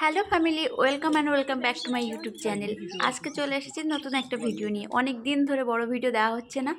Hello family, welcome and welcome back to my YouTube channel. আজকে চলে এসেছি নতুন একটা ভিডিও নিয়ে। অনেক দিন ধরে বড় ভিডিও দেওয়া হচ্ছে না।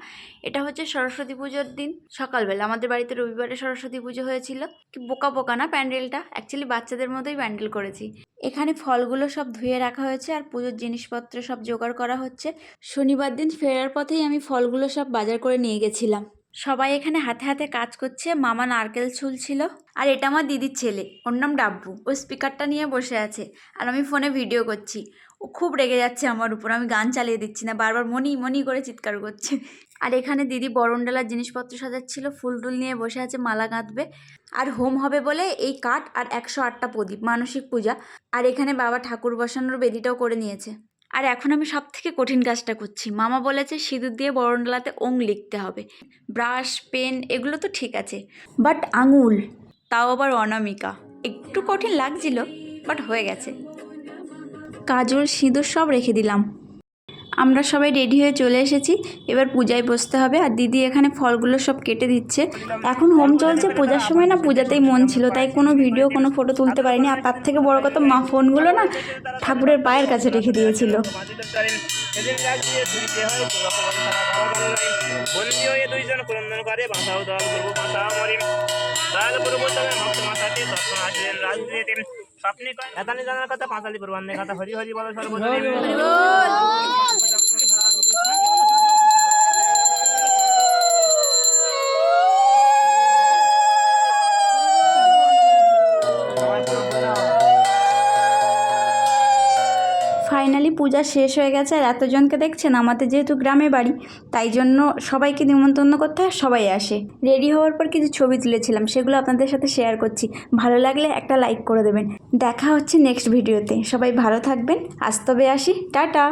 এটা হচ্ছে সরস্বতী পুজোর দিন সকালবেলা। আমাদের বাড়িতে রবিবারে সরস্বতী পুজো হয়েছিল। কি বোকা বোকা না প্যান্ডেলটা, অ্যাকচুয়ালি বাচ্চাদের মতোই প্যান্ডেল করেছি। এখানে ফলগুলো সব ধুয়ে রাখা হয়েছে আর পুজোর জিনিসপত্র সব জোগাড় করা হচ্ছে। শনিবার দিন ফেরার পথেই আমি ফলগুলো সব বাজার করে নিয়ে গেছিলাম। সবাই এখানে হাতে হাতে কাজ করছে। মামা নারকেল ছুলছিল। আর এটা আমার দিদির ছেলে, ওর নাম ডাব্বু। ও স্পিকারটা নিয়ে বসে আছে আর আমি ফোনে ভিডিও করছি। ও খুব রেগে যাচ্ছে আমার উপর, আমি গান চালিয়ে দিচ্ছি না, বারবার মনি মনি করে চিৎকার করছে। আর এখানে দিদি বরণডালার জিনিসপত্র সাজাচ্ছিল, ফুল টুল নিয়ে বসে আছে, মালা গাঁথবে। আর হোম হবে বলে এই কাঠ আর 108টা প্রদীপ, মানসিক পূজা। আর এখানে বাবা ঠাকুর বসানোর বেদিটাও করে নিয়েছে। আর এখন আমি সব থেকে কঠিন কাজটা করছি। মামা বলেছে সিঁদুর দিয়ে বরণডালাতে ওং লিখতে হবে। ব্রাশ পেন এগুলো তো ঠিক আছে, বাট আঙুল, তাও আবার অনামিকা, একটু কঠিন লাগছিল, বাট হয়ে গেছে। কাজল সিঁদুর সব রেখে দিলাম। আমরা সবাই রেডি হয়ে চলে এসেছি, এবার পূজায় বসতে হবে। আর দিদি এখানে ফলগুলো সব কেটে দিচ্ছে। এখন হোম চলছে, পূজার সময় না পূজাতেই মন ছিল, তাই কোনো ভিডিও কোনো ফটো তুলতে পারিনি। আর তার থেকে বড় কথা, মা ফোনগুলো না ঠাকুরের পায়ের কাছে রেখে দিয়েছিল। স্বপ্নে এতানি জানার কথা পাঁচালি প্রবন্ধের কথা হরি হরি বল সর্বদা। ফাইনালি পূজা শেষ হয়ে গেছে। আর এতজনকে দেখছেন, আমাদের যেহেতু গ্রামে বাড়ি, তাই জন্য সবাইকে নিমন্ত্রণ করতে হয়, সবাই আসে। রেডি হওয়ার পর কিছু ছবি তুলেছিলাম, সেগুলো আপনাদের সাথে শেয়ার করছি। ভালো লাগলে একটা লাইক করে দেবেন। দেখা হচ্ছে নেক্সট ভিডিওতে। সবাই ভালো থাকবেন। আজ তবে আসি, টাটা।